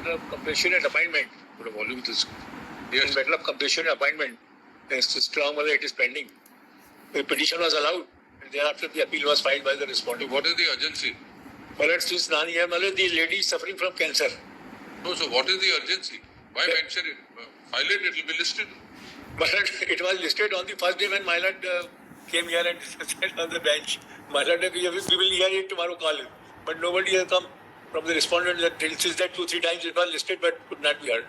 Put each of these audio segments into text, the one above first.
matter of compassionate appointment. Put a volume to this. Yes. In matter of compassionate appointment, strong it is pending. The petition was allowed, and thereafter the appeal was filed by the respondent. What is the urgency? Malad, since Nani hai, Malad, the lady is suffering from cancer. No, so what is the urgency? Why mention it? File it, it will be listed. Malad, it was listed on the first day when Malad came here and sat on the bench. Malad, we will hear it tomorrow call. But nobody has come from the respondent that since that 2-3 times it was listed but could not be heard.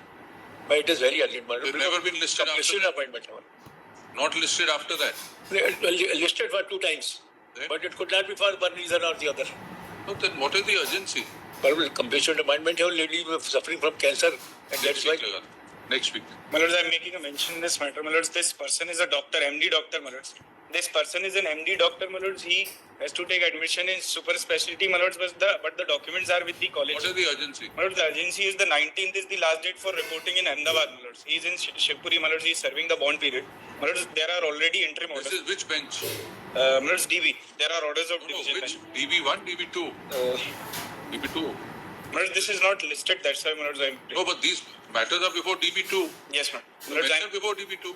But it is very urgent. It has never been listed after that. Appointment. Not listed after that. Listed for 2 times. Then? But it could not be for one reason or the other. No, then what is the urgency? Compassionate appointment, your lady was suffering from cancer, and that's why. Next week. My lords, I am making a mention in this matter. My lords, this person is a doctor, MD doctor, my lords. This person is an MD doctor, my lords. He has to take admission in super specialty, my lords, but the documents are with the college. What is the urgency? My lords, the urgency is the 19th is the last date for reporting in Ahmedabad, my lords. He is in Shivpuri, my lords. He is serving the bond period. My lords, there are already interim orders. This is which bench? My lords, DB. There are orders of division which? bench. DB1, DB2? DB2. My lords, this is not listed, that's why, my lords, I am... No, but these matters are before DB2. Yes, ma'am. Mention before DB2.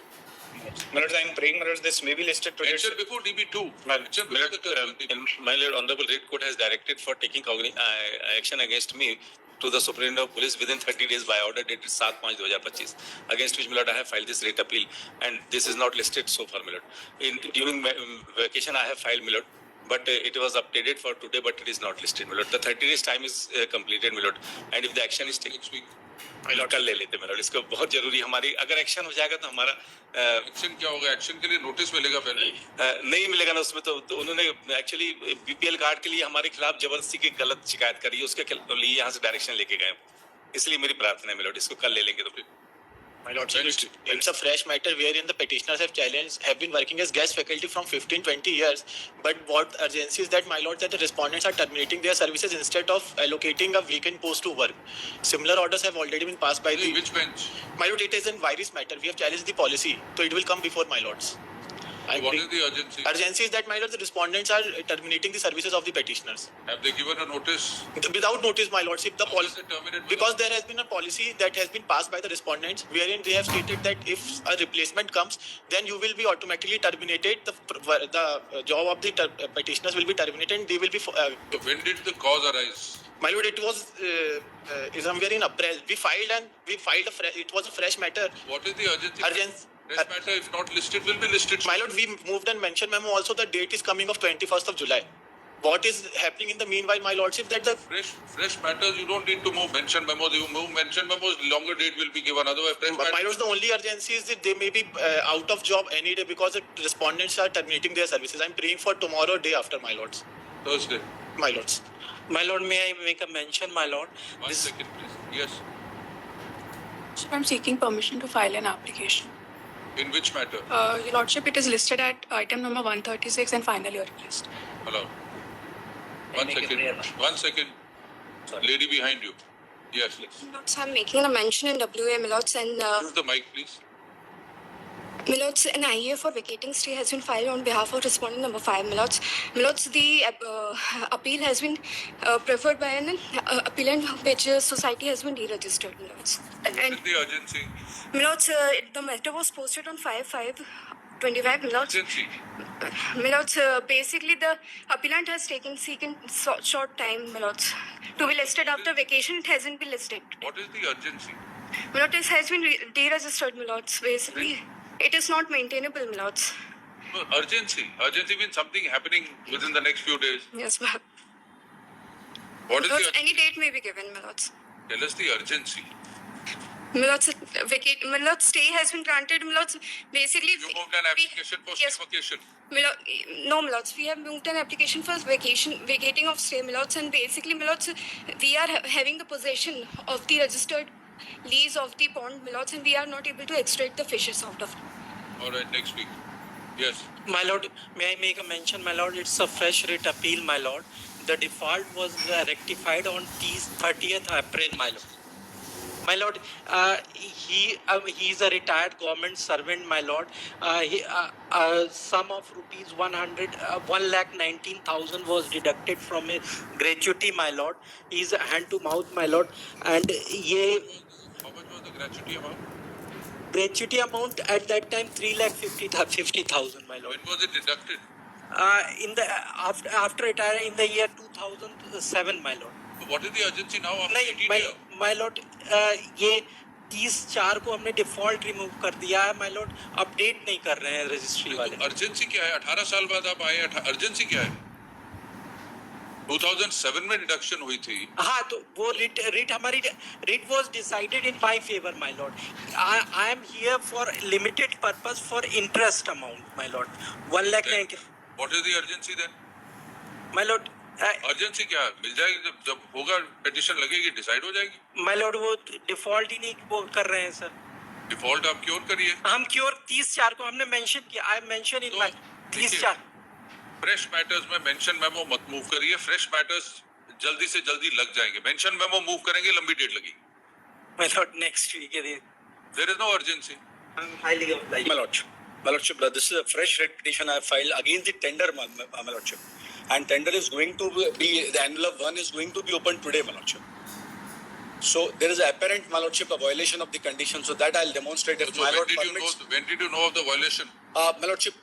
My lords, I am praying, my lords, this may be listed today. Mention before DB2. My Lord, Honorable Red Court has directed for taking action against me to the Superintendent of Police within 30 days by order dated 7/5/2025, against which, my Lord, I have filed this rate appeal, and this is not listed so far, my Lord. During vacation, I have filed, my Lord, but it was updated for today, but it is not listed, my Lord. The 30 days time is completed, my Lord, and if the action is taken next week, my Lord, कल ले लेते हैं, my Lord. इसको बहुत जरूरी हमारी अगर action हो जाएगा तो हमारा एक्शन क्या होगा? एक्शन के लिए नोटिस मिलेगा पहले? नहीं मिलेगा ना उसमें, तो उन्होंने एक्चुअली बीपीएल कार्ड के लिए हमारे खिलाफ जबरदस्ती की गलत शिकायत करी है, उसके लिए यहाँ से डायरेक्शन लेके गए, इसलिए मेरी प्रार्थना है, my Lord, इसको कल ले लेंगे तो फिर. My lord, it's a fresh matter wherein the petitioners have been working as guest faculty from 15-20 years. But what urgency is that, my lord, that the respondents are terminating their services instead of allocating a vacant post to work. Similar orders have already been passed by the... Which bench? My lord, it is in virus matter. We have challenged the policy, so it will come before my lords. What is the urgency? Urgency is that, my lord, the respondents are terminating the services of the petitioners. Have they given a notice? Without notice, my lordship, the policy, terminate because there has been a policy that has been passed by the respondents, wherein they have stated that if a replacement comes, then you will be automatically terminated. The job of the petitioners will be terminated, and they will be. So when did the cause arise? My lord, it was somewhere in April. We filed it was a fresh matter. What is the urgency? Urgency. This matter, if not listed, will be listed. My lord, we moved and mentioned memo also. The date is coming of 21st of July. What is happening in the meanwhile, my lordship, that the fresh matters, you don't need to move mention memos. You move mention memos, longer date will be given. Otherwise, fresh but my lord, the only urgency is that they may be out of job any day because the respondents are terminating their services. I'm praying for tomorrow, day after, my lords. Thursday. My lords. My lord, may I make a mention, my lord? One second, please. Yes. I'm seeking permission to file an application. In which matter? Your lordship, it is listed at item number 136 and final year list. Hello. One second. Sorry. Lady behind you. Yes, please. Milords, I'm making a mention in WA, Milords, and use the mic, please. Milords, an IEA for vacating stay has been filed on behalf of respondent number 5, Milords. Milords, the appeal has been preferred by an appellant which society has been deregistered, Milords. What is the urgency? Milords, the matter was posted on 5/5/25, Milords. Urgency. Milords, basically the appellant has taken short time, Milords, to be listed after vacation. It hasn't been listed. What is the urgency? Milords, it has been deregistered, Milords. Basically, it is not maintainable, Milords. No, urgency. Urgency means something happening within the next few days. Yes, ma'am. What is Milords, the any date may be given, Milords. Tell us the urgency. Milords, stay has been granted, Milords. Basically, You moved an application for yes, vacation. no, Milords. We have moved an application for vacating of stay, Milords, and basically, Milords, we are having the possession of the registered lease of the pond, Milords, and we are not able to extract the fishes out of it. All right, next week. Yes. My lord, may I make a mention, my lord? It's a fresh writ appeal, my lord. The default was rectified on 30th April, my lord. My lord, he is a retired government servant, my lord. Sum of rupees 1,19,000 was deducted from his gratuity, my lord. He is hand to mouth, my lord. And ye How much was the gratuity amount? gratuity amount at that time 3,50,000, my lord. When was it deducted? In the after retire in the year 2007, my lord. So what is the urgency now after नहीं 18 years? My Lord ये 30/4 को हमने default remove कर दिया है my Lord. Update नहीं कर रहे हैं रजिस्ट्री वाले. अर्जेंसी क्या है? 18 साल बाद आप आए, अर्जेंसी क्या है? 2007 में डिडक्शन हुई थी. हाँ तो वो रिट हमारी writ was decided in my favour my Lord. I am here for limited purpose for interest amount my Lord 1,90,000 What is the urgency then? My Lord. Urgency क्या है? मिल जाएगी जब होगा, पिटिशन लगेगी, डिसाइड हो जाएगी. माय लॉर्ड वो default ही नहीं वो कर रहे हैं सर. डिफॉल्ट आप क्योर करिए. हम क्योर 30/4 को हमने मेंशन किया. I mention in my 30/4. Fresh matters में मेंशन मेमो मत मूव करिए. फ्रेश मैटर्स जल्दी से जल्दी लग जाएंगे. मेंशन मेमो मूव करेंगे, लंबी डेट लगेगी. My lord next week there is no urgency. Highly obliged. My lordship, this is a fresh writ petition I have filed against the tender, my lordship. And tender is going to be, the annual 1 is going to be opened today, my lordship. So there is apparent, my lordship, a violation of the condition. So that I'll demonstrate if So my when lord did you permits. know of the violation? My lordship,